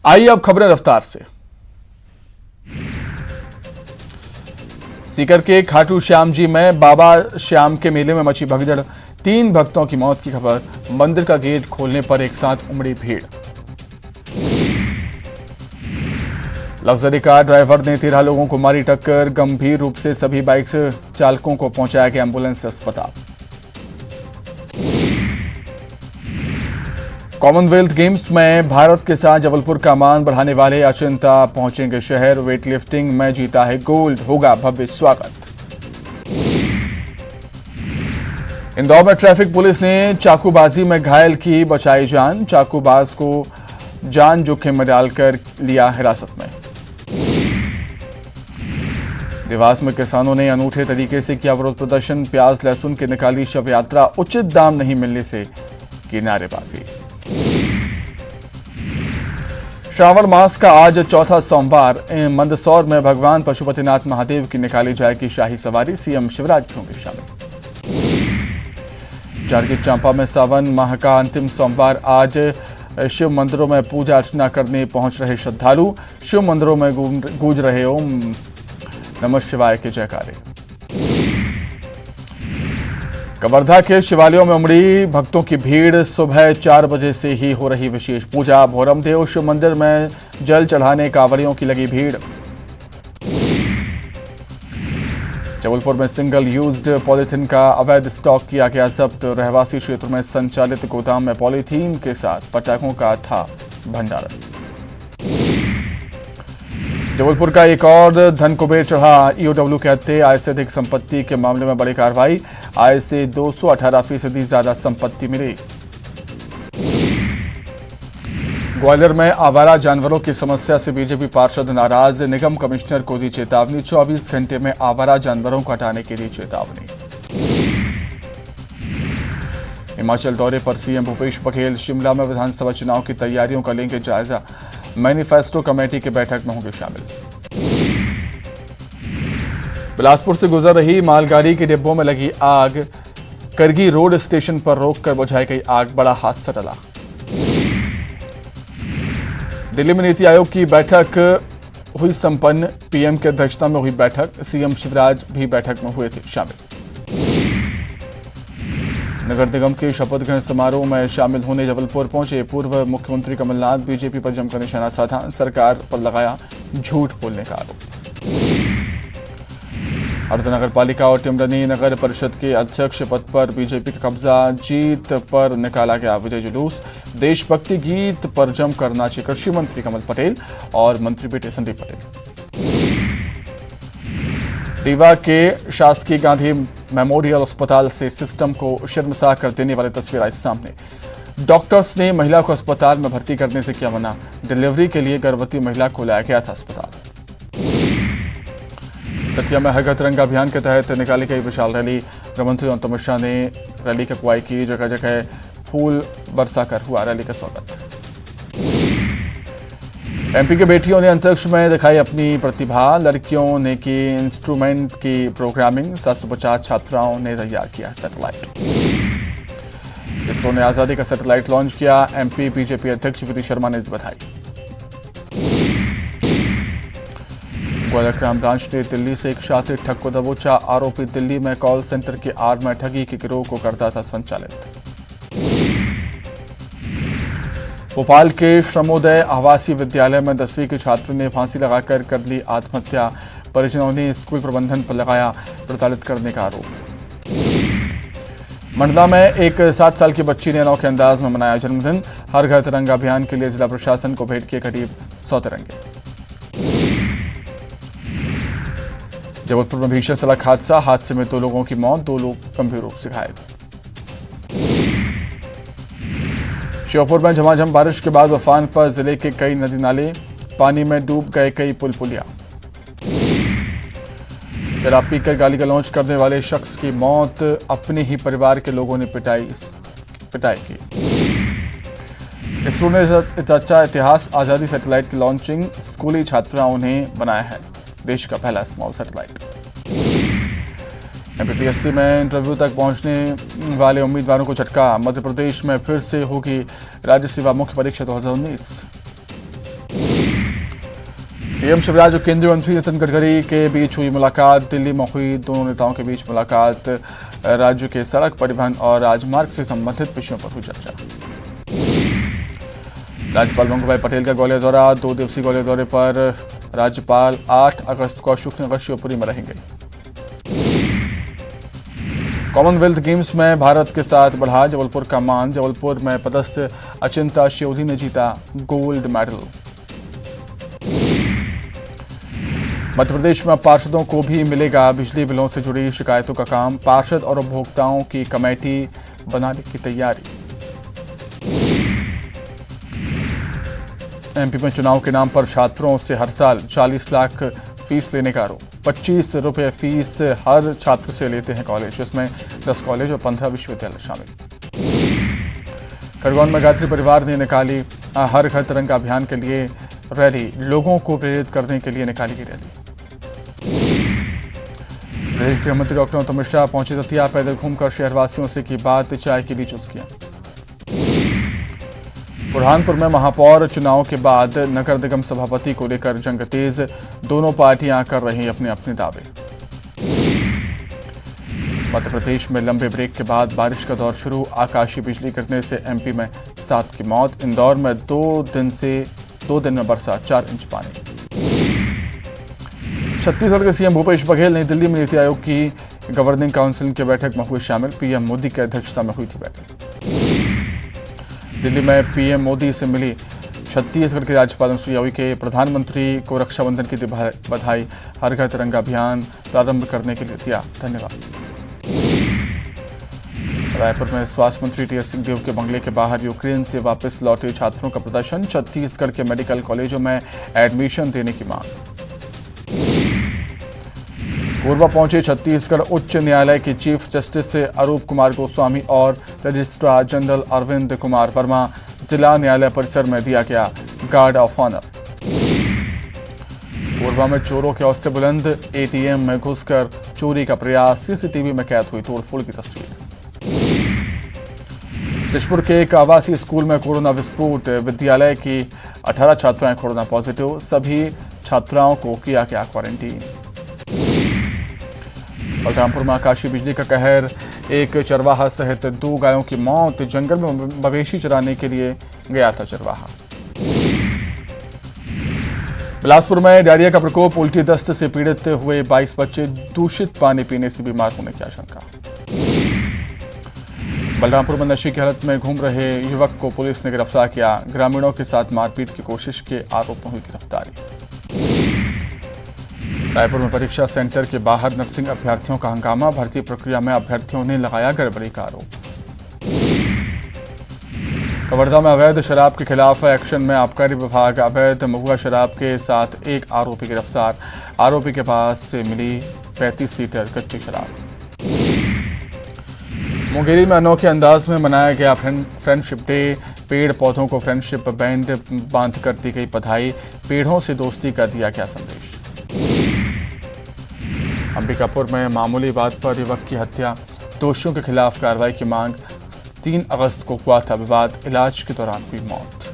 आइए अब खबरें रफ्तार से। सीकर के खाटू श्याम जी में बाबा श्याम के मेले में मची भगदड़, 3 भक्तों की मौत की खबर। मंदिर का गेट खोलने पर एक साथ उमड़ी भीड़। लग्जरी कार ड्राइवर ने 13 लोगों को मारी टक्कर, गंभीर रूप से सभी बाइक चालकों को पहुंचाया गया एम्बुलेंस से अस्पताल। कॉमनवेल्थ गेम्स में भारत के साथ जबलपुर का मान बढ़ाने वाले अचिंता पहुंचेंगे शहर, वेट लिफ्टिंग में जीता है गोल्ड, होगा भव्य स्वागत। इंदौर में ट्रैफिक पुलिस ने चाकूबाजी में घायल की बचाई जान, चाकूबाज को जान जोखिम में डालकर लिया हिरासत में। देवास में किसानों ने अनूठे तरीके से किया विरोध प्रदर्शन, प्याज लहसुन की निकाली शव यात्रा, उचित दाम नहीं मिलने से की नारेबाजी। श्रावण मास का आज चौथा सोमवार, मंदसौर में भगवान पशुपतिनाथ महादेव की निकाली जाएगी शाही सवारी, सीएम शिवराज भी होंगे शामिल। जांजगीर चांपा में सावन माह का अंतिम सोमवार, आज शिव मंदिरों में पूजा अर्चना करने पहुंच रहे श्रद्धालु, शिव मंदिरों में गूंज रहे ओम नमः शिवाय के जयकारे। कवर्धा के शिवालयों में उमड़ी भक्तों की भीड़, सुबह 4 बजे से ही हो रही विशेष पूजा, भोरमदेव शिव मंदिर में जल चढ़ाने कांवड़ियों की लगी भीड़। जबलपुर में सिंगल यूज्ड पॉलीथीन का अवैध स्टॉक किया गया जब्त, रहवासी क्षेत्र में संचालित गोदाम में पॉलीथीन के साथ पटाखों का था भंडारण। जबलपुर का एक और धन कुबेर चढ़ा, ईओडब्ल्यू के हत्थे, आय से अधिक संपत्ति के मामले में बड़ी कार्रवाई, आय से 218% ज्यादा संपत्ति मिली। ग्वालियर में आवारा जानवरों की समस्या से बीजेपी पार्षद नाराज, निगम कमिश्नर को दी चेतावनी, 24 घंटे में आवारा जानवरों को हटाने के लिए चेतावनी। हिमाचल दौरे पर सीएम भूपेश बघेल, शिमला में विधानसभा चुनाव की तैयारियों का लेंगे जायजा, मैनिफेस्टो कमेटी की बैठक में होंगे शामिल। बिलासपुर से गुजर रही मालगाड़ी के डिब्बों में लगी आग, करगी रोड स्टेशन पर रोककर बुझाई गई आग, बड़ा हादसा टला। दिल्ली में नीति आयोग की बैठक हुई संपन्न, पीएम की अध्यक्षता में हुई बैठक, सीएम शिवराज भी बैठक में हुए थे शामिल। नगर निगम के शपथ ग्रहण समारोह में शामिल होने जबलपुर पहुंचे पूर्व मुख्यमंत्री कमलनाथ, बीजेपी पर जमकर निशाना साधा, सरकार पर लगाया झूठ बोलने का आरोप। हरदा नगर पालिका और टिमरनी नगर परिषद के अध्यक्ष पद पर बीजेपी का कब्जा, जीत पर निकाला गया विजय जुलूस, देशभक्ति गीत पर जमकर नाचे कृषि मंत्री कमल पटेल और मंत्री बेटे संदीप पटेल। रीवा के शासकीय गांधी मेमोरियल अस्पताल से सिस्टम को शर्मसार कर देने वाली तस्वीर आई सामने। डॉक्टर्स ने महिला को अस्पताल में भर्ती करने से किया मना, डिलीवरी के लिए गर्भवती महिला को लाया गया था अस्पताल। दतिया में हर घर तिरंगा अभियान के तहत निकाली गई विशाल रैली, गृहमंत्री अमित शाह ने रैली की अगुवाई की, जगह जगह फूल बरसाकर हुआ रैली का स्वागत। एमपी की बेटियों ने अंतरिक्ष में दिखाई अपनी प्रतिभा, लड़कियों ने की इंस्ट्रूमेंट की प्रोग्रामिंग, 750 छात्राओं ने तैयार किया सैटेलाइट। इसरो ने आजादी का सैटेलाइट लॉन्च किया, एमपी बीजेपी अध्यक्ष वी शर्मा ने बधाई। ग्वालियर क्राइम ब्रांच ने दिल्ली से एक शातिर ठग को दबोचा, आरोपी दिल्ली में कॉल सेंटर की आड़ में ठगी के गिरोह को करता था संचालित। भोपाल के श्रमोदय आवासीय विद्यालय में 10वीं की छात्र ने फांसी लगाकर कर ली आत्महत्या, परिजनों ने स्कूल प्रबंधन पर लगाया प्रताड़ित करने का आरोप। मंडला में एक 7 साल की बच्ची ने अनोखे अंदाज में मनाया जन्मदिन, हर घर तिरंगा अभियान के लिए जिला प्रशासन को भेंट किए करीब 100 तिरंगे। जबलपुर में भीषण सड़क हादसे में 2 लोगों की मौत, 2 लोग गंभीर रूप से घायल। श्योपुर में झमाझम बारिश के बाद उफान पर जिले के कई नदी नाले, पानी में डूब गए कई पुल पुलिया। शराब पीकर गाली गलौज करने वाले शख्स की मौत, अपने ही परिवार के लोगों ने पिटाई की। इसरो ने रचा इतिहास, आजादी सैटेलाइट की लॉन्चिंग, स्कूली छात्राओं ने बनाया है देश का पहला स्मॉल सैटेलाइट। एमपीपीएससी में इंटरव्यू तक पहुंचने वाले उम्मीदवारों को झटका, मध्य प्रदेश में फिर से होगी राज्य सेवा मुख्य परीक्षा 2019। सीएम शिवराज और केंद्रीय मंत्री नितिन गडकरी के बीच हुई मुलाकात। दिल्ली में हुई दोनों नेताओं के बीच मुलाकात। राज्य के सड़क परिवहन और राजमार्ग से संबंधित विषयों पर हुई चर्चा। राज्यपाल मंगूभाई पटेल का ग्वालियर दौरा। 2 दिवसीय ग्वालियर दौरे पर राज्यपाल 8 अगस्त को अशोकनगर शिवपुरी में रहेंगे। कॉमनवेल्थ गेम्स में भारत के साथ बढ़ा जबलपुर का मान। जबलपुर में पदस्थ अचिंता शिवधी ने जीता गोल्ड मेडल। मध्य प्रदेश में पार्षदों को भी मिलेगा बिजली बिलों से जुड़ी शिकायतों का काम। पार्षद और उपभोक्ताओं की कमेटी बनाने की तैयारी। एमपी में चुनाव के नाम पर छात्रों से हर साल 40 लाख फीस लेने का आरोप। 25 रुपये फीस हर छात्र से लेते हैं कॉलेज, इसमें 10 कॉलेज और 15 विश्वविद्यालय शामिल। खरगोन में गायत्री परिवार ने निकाली हर घर तिरंगा अभियान के लिए रैली। लोगों को प्रेरित करने के लिए निकाली गई रैली। प्रदेश गृह मंत्री डॉक्टर नरोत्तम मिश्रा पहुंचे दतिया। पैदल घूमकर शहरवासियों से की बात, चाय के लिए चुस्कियां। बुरहानपुर में महापौर चुनाव के बाद नगर निगम सभापति को लेकर जंग तेज। दोनों पार्टियां कर रही अपने अपने दावे। मध्य प्रदेश में लंबे ब्रेक के बाद बारिश का दौर शुरू। आकाशीय बिजली गिरने से एमपी में 7 की मौत। इंदौर में 2 दिन में बरसा 4 इंच पानी। छत्तीसगढ़ के सीएम भूपेश बघेल नई दिल्ली में नीति आयोग की गवर्निंग काउंसिल की बैठक में हुए शामिल। पीएम मोदी की अध्यक्षता में हुई थी बैठक। दिल्ली में पीएम मोदी से मिली छत्तीसगढ़ के राज्यपाल अनुसुईया उइके। प्रधानमंत्री को रक्षाबंधन की दी बधाई। हर घर तिरंगा अभियान प्रारंभ करने के लिए दिया धन्यवाद। रायपुर में स्वास्थ्य मंत्री टीएस सिंहदेव के बंगले के बाहर यूक्रेन से वापस लौटे छात्रों का प्रदर्शन। छत्तीसगढ़ के मेडिकल कॉलेजों में एडमिशन देने की मांग। कोरबा पहुंचे छत्तीसगढ़ उच्च न्यायालय के चीफ जस्टिस अरूप कुमार गोस्वामी और रजिस्ट्रार जनरल अरविंद कुमार वर्मा। जिला न्यायालय परिसर में दिया गया गार्ड ऑफ ऑनर। कोरबा में चोरों के हौसले बुलंद। एटीएम में घुसकर चोरी का प्रयास। सीसीटीवी में कैद हुई तोड़फोड़ की तस्वीर। जशपुर के एक आवासीय स्कूल में कोरोना विस्फोट। विद्यालय की 18 छात्राएं कोरोना पॉजिटिव। सभी छात्राओं को किया गया क्वारंटीन। बलरामपुर में आकाशीय बिजली का कहर। एक चरवाहा सहित 2 गायों की मौत। जंगल में मवेशी चराने के लिए गया था चरवाहा। बिलासपुर में डायरिया का प्रकोप। उल्टी दस्त से पीड़ित हुए 22 बच्चे। दूषित पानी पीने से बीमार होने की आशंका। बलरामपुर में नशे की हालत में घूम रहे युवक को पुलिस ने गिरफ्तार किया। ग्रामीणों के साथ मारपीट की कोशिश के आरोप में हुई गिरफ्तारी। रायपुर में परीक्षा सेंटर के बाहर नर्सिंग अभ्यर्थियों का हंगामा। भर्ती प्रक्रिया में अभ्यर्थियों ने लगाया गड़बड़ी का आरोप। कवर्धा में अवैध शराब के खिलाफ एक्शन में आबकारी विभाग। अवैध महुआ शराब के साथ एक आरोपी गिरफ्तार। आरोपी के पास से मिली 35 लीटर कच्ची शराब। मुंगेरी में अनोखे अंदाज में मनाया गया फ्रेंडशिप डे। पेड़ पौधों को फ्रेंडशिप बैंड बांधकर दी गई बधाई। पेड़ों से दोस्ती का दिया गया संदेश। अंबिकापुर में मामूली बात पर युवक की हत्या। दोषियों के खिलाफ कार्रवाई की मांग। 3 अगस्त को हुआ था विवाद। इलाज के दौरान हुई मौत।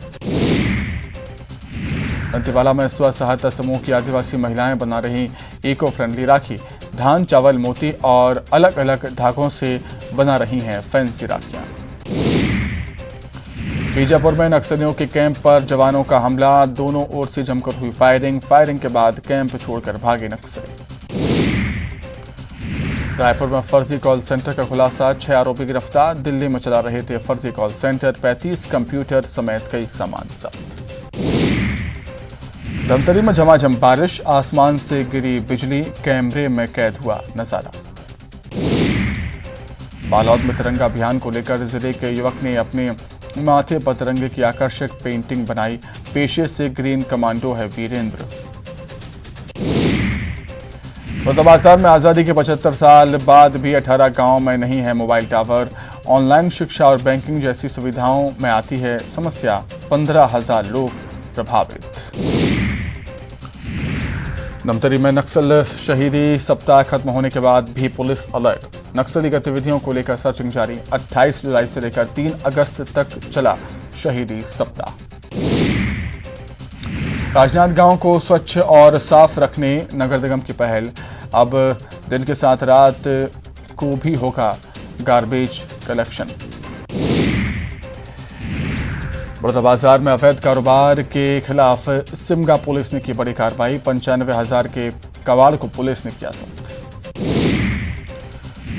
दंतेवाड़ा में स्व सहायता समूह की आदिवासी महिलाएं बना रही इको फ्रेंडली राखी। धान, चावल, मोती और अलग अलग धागों से बना रही हैं फैंसी राखियां। बीजापुर में नक्सलियों के कैंप पर जवानों का हमला। दोनों ओर से जमकर हुई फायरिंग के बाद कैंप छोड़कर भागे नक्सली। रायपुर में फर्जी कॉल सेंटर का खुलासा। 6 आरोपी गिरफ्तार। दिल्ली में चला रहे थे फर्जी कॉल सेंटर। 35 कंप्यूटर समेत कई सामान जब्त। धमतरी में झमाझम बारिश। आसमान से गिरी बिजली। कैमरे में कैद हुआ नजारा। बालोद में तिरंगा अभियान को लेकर जिले के युवक ने अपने माथे पर तिरंगे की आकर्षक पेंटिंग बनाई। पेशे से ग्रीन कमांडो है वीरेंद्र। बलौदाबाजार में आज़ादी के 75 साल बाद भी 18 गांव में नहीं है मोबाइल टावर। ऑनलाइन शिक्षा और बैंकिंग जैसी सुविधाओं में आती है समस्या। 15,000 लोग प्रभावित। धमतरी में नक्सल शहीदी सप्ताह खत्म होने के बाद भी पुलिस अलर्ट। नक्सली गतिविधियों को लेकर सर्चिंग जारी। 28 जुलाई से लेकर 3 अगस्त तक चला शहीदी सप्ताह। काजनाथ गांव को स्वच्छ और साफ रखने नगर निगम की पहल। अब दिन के साथ रात को भी होगा गार्बेज कलेक्शन। बड़ौदा बाजार में अवैध कारोबार के खिलाफ सिमगा पुलिस ने की बड़ी कार्रवाई। 95,000 के कबाड़ को पुलिस ने किया जब्त।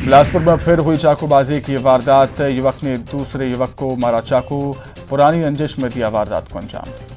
बिलासपुर में फिर हुई चाकूबाजी की वारदात। युवक ने दूसरे युवक को मारा चाकू। पुरानी रंजिश में दिया वारदात को अंजाम।